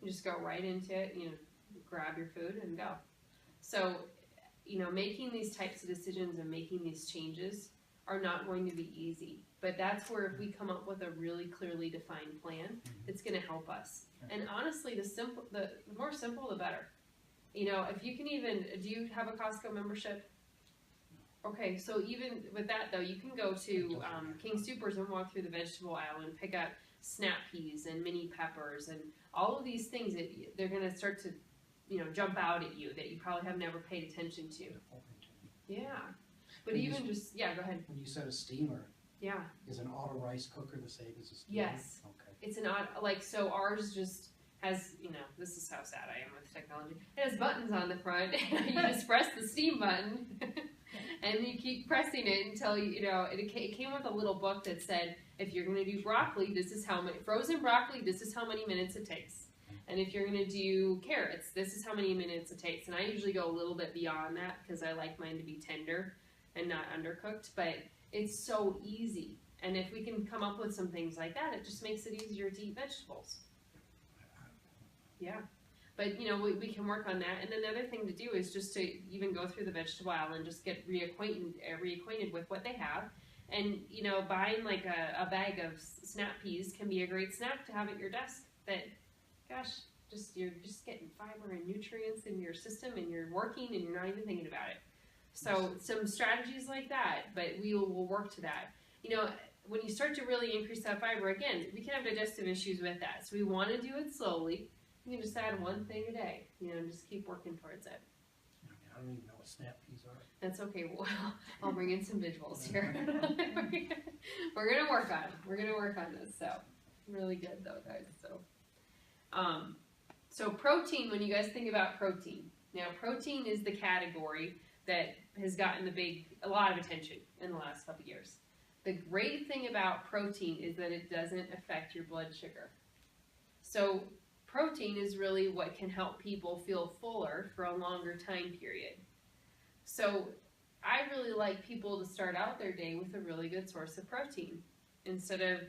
You just go right into it. Grab your food and go. So, making these types of decisions and making these changes are not going to be easy. But that's where if we come up with a really clearly defined plan, it's going to help us. And honestly, the more simple, the better. If you can do you have a Costco membership? Okay, so even with that though, you can go to King Supers and walk through the vegetable aisle and pick up snap peas and mini peppers and all of these things that they're going to start to, jump out at you that you probably have never paid attention to. Yeah. But When even you- go ahead. When you said a steamer, Yeah. is an auto rice cooker the same as a steamer? Yes. Okay. It's an odd, so ours just has, this is how sad I am with technology. It has buttons on the front. You just press the steam button and you keep pressing it until, it came with a little book that said, if you're going to do broccoli, frozen broccoli, this is how many minutes it takes. And if you're going to do carrots, this is how many minutes it takes. And I usually go a little bit beyond that because I like mine to be tender and not undercooked. But it's so easy. And if we can come up with some things like that, it just makes it easier to eat vegetables. Yeah. But, we can work on that. And another thing to do is just to even go through the vegetable aisle and just get reacquainted with what they have. And, buying like a bag of snap peas can be a great snack to have at your desk that, gosh, you're just getting fiber and nutrients in your system, and you're working and you're not even thinking about it. So some strategies like that, but we will work to that. When you start to really increase that fiber, again, we can have digestive issues with that. So we want to do it slowly. You can just add one thing a day, and just keep working towards it. I don't even know what snap peas are. That's okay. Well, I'll bring in some visuals here. We're going to work on it. We're going to work on this. So really good though, guys. So protein, when you guys think about protein, now protein is the category that has gotten a lot of attention in the last couple of years. The great thing about protein is that it doesn't affect your blood sugar. So protein is really what can help people feel fuller for a longer time period. So I really like people to start out their day with a really good source of protein instead of,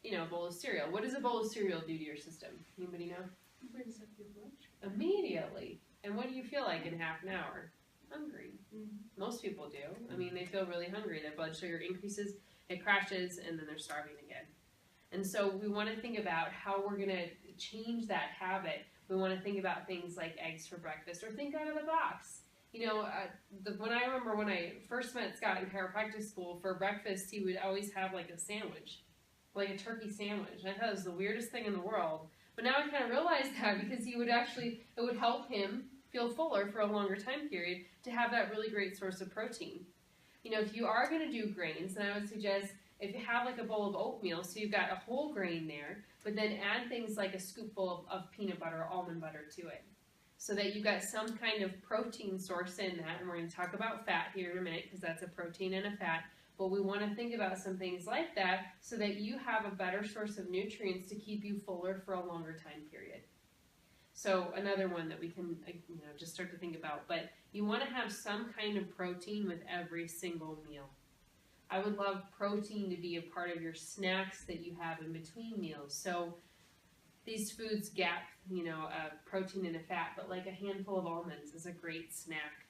a bowl of cereal. What does a bowl of cereal do to your system? Anybody know? It brings up your blood sugar. Immediately. And what do you feel like in half an hour? Hungry. Mm-hmm. Most people do. I mean, they feel really hungry. Their blood sugar increases, it crashes, and then they're starving again. And so we want to think about how we're going to change that habit. We want to think about things like eggs for breakfast, or think out of the box. When I remember when I first met Scott in chiropractic school, for breakfast he would always have like a sandwich, like a turkey sandwich. I thought it was the weirdest thing in the world. But now I kind of realized that, because it would help him feel fuller for a longer time period to have that really great source of protein. If you are going to do grains, then I would suggest if you have like a bowl of oatmeal, so you've got a whole grain there, but then add things like a scoopful of peanut butter or almond butter to it, so that you've got some kind of protein source in that. And we're going to talk about fat here in a minute, because that's a protein and a fat. But we want to think about some things like that so that you have a better source of nutrients to keep you fuller for a longer time period. So another one that we can just start to think about. But you want to have some kind of protein with every single meal. I would love protein to be a part of your snacks that you have in between meals. So these foods gap, a protein and a fat, but like a handful of almonds is a great snack.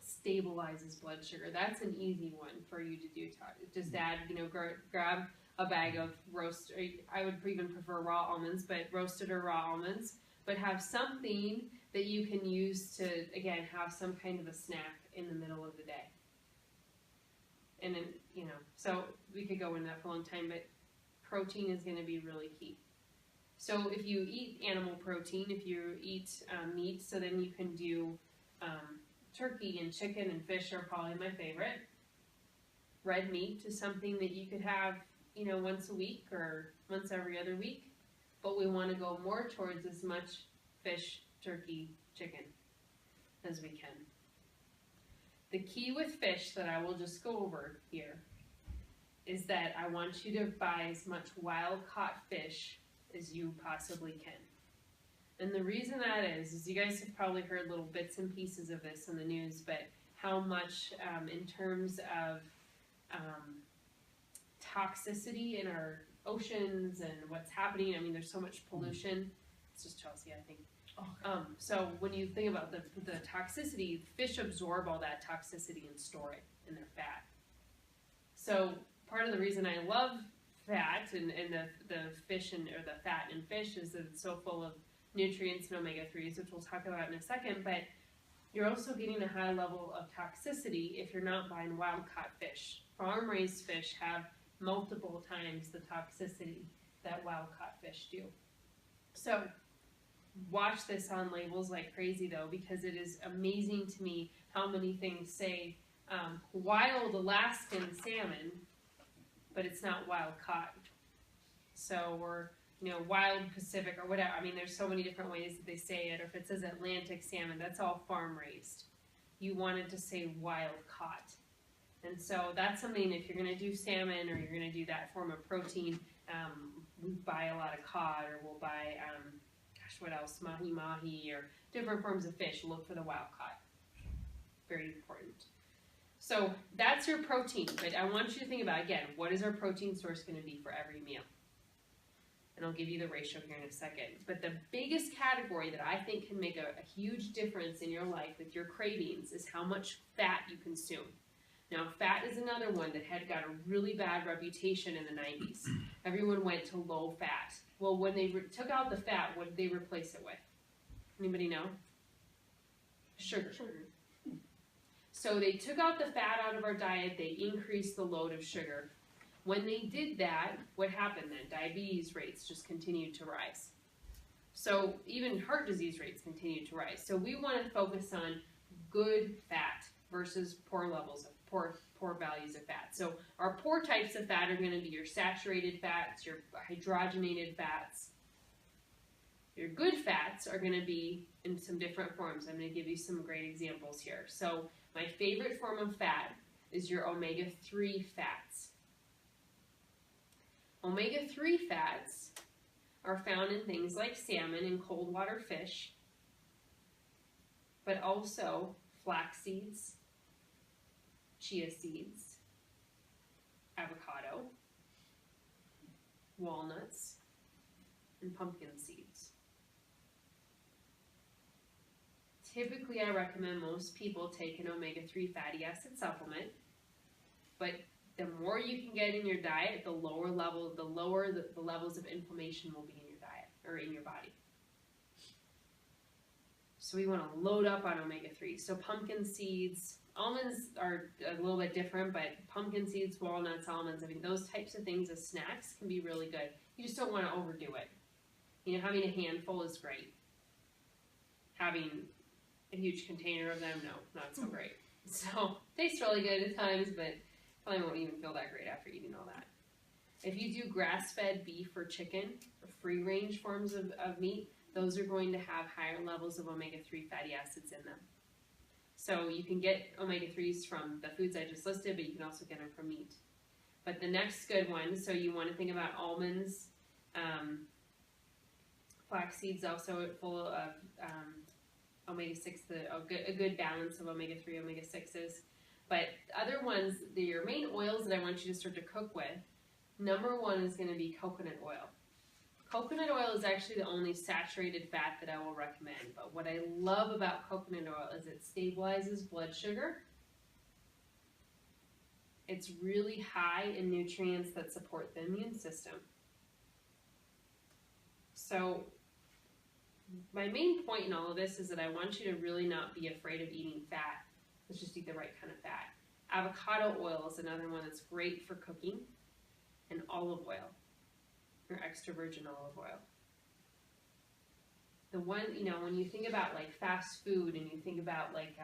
Stabilizes blood sugar. That's an easy one for you to do. Just add, grab a bag of roast, I would even prefer raw almonds, but roasted or raw almonds, but have something that you can use to, again, have some kind of a snack in the middle of the day. And then, so we could go into that for a long time, but protein is going to be really key. So if you eat animal protein, if you eat meat, so then you can do turkey and chicken and fish are probably my favorite. Red meat is something that you could have, once a week or once every other week. But we want to go more towards as much fish, turkey, chicken as we can. The key with fish that I will just go over here is that I want you to buy as much wild-caught fish as you possibly can. And the reason that is you guys have probably heard little bits and pieces of this in the news, but how much in terms of toxicity in our oceans and what's happening. I mean, there's so much pollution. It's just Chelsea, I think. So when you think about the toxicity, fish absorb all that toxicity and store it in their fat. So part of the reason I love fat and the fish or the fat in fish is that it's so full of nutrients and omega-3s, which we'll talk about in a second, but you're also getting a high level of toxicity if you're not buying wild-caught fish. Farm-raised fish have multiple times the toxicity that wild-caught fish do. So watch this on labels like crazy, though, because it is amazing to me how many things say wild Alaskan salmon, but it's not wild-caught. So we're wild Pacific or whatever. I mean, there's so many different ways that they say it. Or if it says Atlantic salmon, that's all farm-raised. You want it to say wild-caught. And so that's something, if you're going to do salmon or you're going to do that form of protein, we buy a lot of cod, or we'll buy, what else, mahi-mahi, or different forms of fish. Look for the wild-caught. Very important. So that's your protein. But I want you to think about, again, what is our protein source going to be for every meal? And and I'll give you the ratio here in a second. But the biggest category that I think can make a huge difference in your life with your cravings is how much fat you consume. Now, fat is another one that had got a really bad reputation in the 90s. Everyone went to low fat. Well, when they took out the fat, what did they replace it with? Anybody know? Sugar. So they took out the fat out of our diet, they increased the load of sugar. When they did that, what happened then? Diabetes rates just continued to rise. So even heart disease rates continued to rise. So we want to focus on good fat versus poor levels of poor values of fat. So our poor types of fat are going to be your saturated fats, your hydrogenated fats. Your good fats are going to be in some different forms. I'm going to give you some great examples here. So my favorite form of fat is your omega-3 fats. Omega-3 fats are found in things like salmon and cold water fish, but also flax seeds, chia seeds, avocado, walnuts, and pumpkin seeds. Typically, I recommend most people take an omega-3 fatty acid supplement, but the more you can get in your diet, the lower the levels of inflammation will be in your diet or in your body. So we want to load up on omega-3. So pumpkin seeds, almonds are a little bit different, but pumpkin seeds, walnuts, almonds, I mean, those types of things as snacks can be really good. You just don't want to overdo it. You know, having a handful is great. Having a huge container of them, no, not so great. So, tastes really good at times, but probably won't even feel that great after eating all that. If you do grass-fed beef or chicken, or free-range forms of meat, those are going to have higher levels of omega-3 fatty acids in them. So you can get omega-3s from the foods I just listed, but you can also get them from meat. But the next good one, so you want to think about almonds, flax seeds also full of omega-6, a good balance of omega-3, omega-6s. But other ones, your main oils that I want you to start to cook with, number one is going to be coconut oil. Coconut oil is actually the only saturated fat that I will recommend. But what I love about coconut oil is it stabilizes blood sugar. It's really high in nutrients that support the immune system. So my main point in all of this is that I want you to really not be afraid of eating fat. Let's just eat the right kind of fat. Avocado oil is another one that's great for cooking, and olive oil, or extra virgin olive oil. The one, you know, when you think about like fast food and you think about like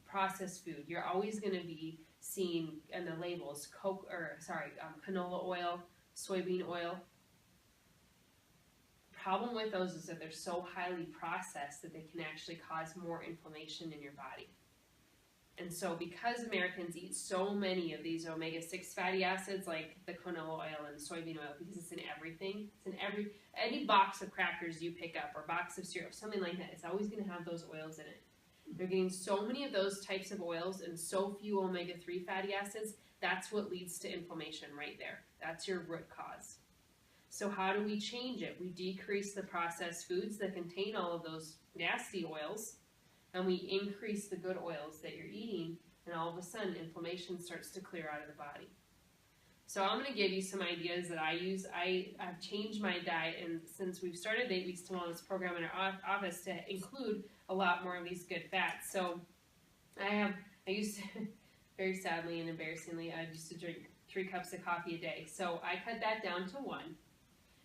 processed food, you're always going to be seeing in the labels canola oil, soybean oil. The problem with those is that they're so highly processed that they can actually cause more inflammation in your body. And so because Americans eat so many of these omega-6 fatty acids like the canola oil and soybean oil, because it's in everything, it's in any box of crackers you pick up or box of syrup, something like that, it's always going to have those oils in it. They're getting so many of those types of oils and so few omega-3 fatty acids, that's what leads to inflammation right there. That's your root cause. So how do we change it? We decrease the processed foods that contain all of those nasty oils, and we increase the good oils that you're eating, and all of a sudden inflammation starts to clear out of the body. So I'm going to give you some ideas that I use. I've changed my diet, and since we've started the 8 Weeks to Wellness program in our office, to include a lot more of these good fats. So I used to, very sadly and embarrassingly, I used to drink 3 cups of coffee a day. So I cut that down to 1.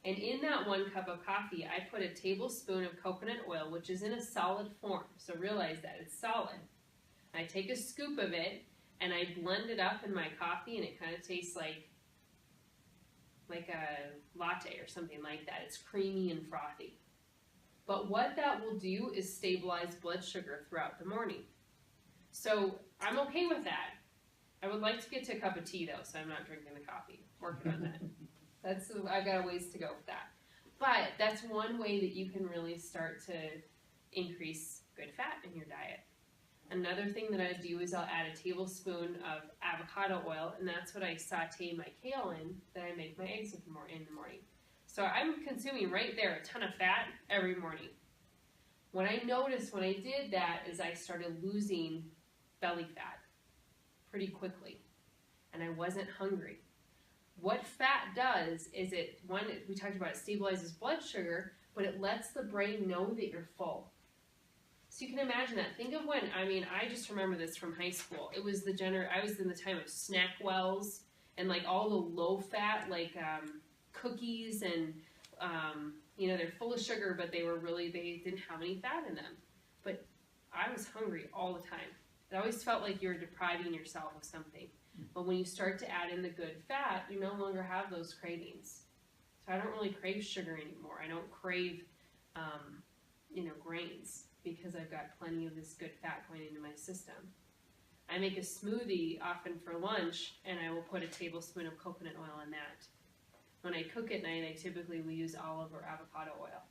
And in that 1 cup of coffee, I put a tablespoon of coconut oil, which is in a solid form. So realize that it's solid. I take a scoop of it and I blend it up in my coffee, and it kind of tastes like a latte or something like that. It's creamy and frothy. But what that will do is stabilize blood sugar throughout the morning. So I'm okay with that. I would like to get to a cup of tea though, so I'm not drinking the coffee. Working on that. I've got a ways to go with that. But that's one way that you can really start to increase good fat in your diet. Another thing that I do is I'll add a tablespoon of avocado oil, and that's what I saute my kale in, that I make my eggs in the morning. So I'm consuming right there a ton of fat every morning. What I noticed when I did that is I started losing belly fat pretty quickly, and I wasn't hungry. What fat does is we talked about it stabilizes blood sugar, but it lets the brain know that you're full. So you can imagine that. Think of I just remember this from high school. It was I was in the time of SnackWells and like all the low fat, like cookies and, they're full of sugar, but they didn't have any fat in them. But I was hungry all the time. It always felt like you were depriving yourself of something. But when you start to add in the good fat, you no longer have those cravings. So I don't really crave sugar anymore. I don't crave, grains because I've got plenty of this good fat going into my system. I make a smoothie often for lunch, and I will put a tablespoon of coconut oil in that. When I cook at night, I typically will use olive or avocado oil.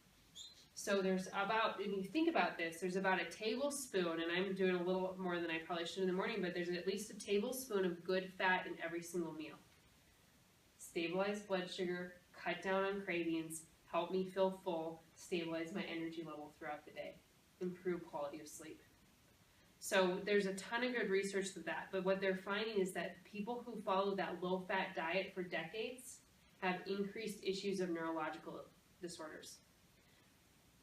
So when you think about this, there's about a tablespoon, and I'm doing a little more than I probably should in the morning, but there's at least a tablespoon of good fat in every single meal. Stabilize blood sugar, cut down on cravings, help me feel full, stabilize my energy level throughout the day, improve quality of sleep. So there's a ton of good research to that, but what they're finding is that people who follow that low-fat diet for decades have increased issues of neurological disorders.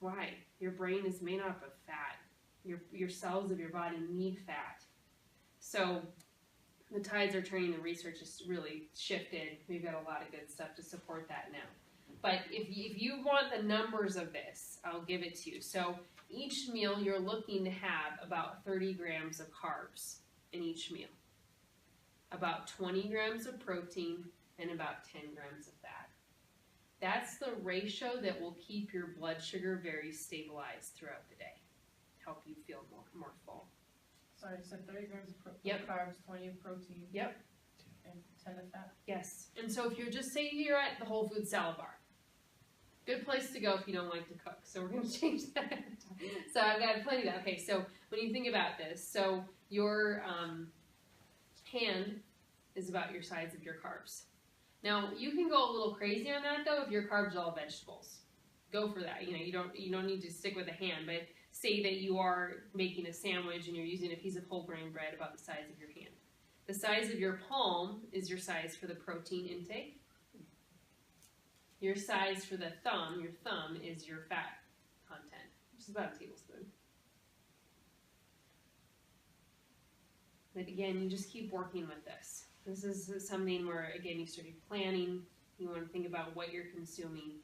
Why? Your brain is made up of fat. Your cells of your body need fat. So the tides are turning. The research has really shifted. We've got a lot of good stuff to support that now. But if you want the numbers of this, I'll give it to you. So each meal you're looking to have about 30 grams of carbs in each meal, about 20 grams of protein, and about 10 grams of fat. That's the ratio that will keep your blood sugar very stabilized throughout the day, help you feel more full. Sorry, so 30 grams of Yep. carbs, 20 of protein. Yep. And 10 of fat. Yes. And so if you're just say you're at the Whole Foods salad bar, good place to go if you don't like to cook. So we're going to change that. So I've got plenty of that. Okay, so when you think about this, so your hand is about your size of your carbs. Now you can go a little crazy on that though if your carbs are all vegetables. Go for that. You don't need to stick with a hand, but say that you are making a sandwich and you're using a piece of whole grain bread about the size of your hand. The size of your palm is your size for the protein intake. Your size for the thumb, your thumb is your fat content, which is about a tablespoon. But again, you just keep working with this. This is something where, again, you start planning. You want to think about what you're consuming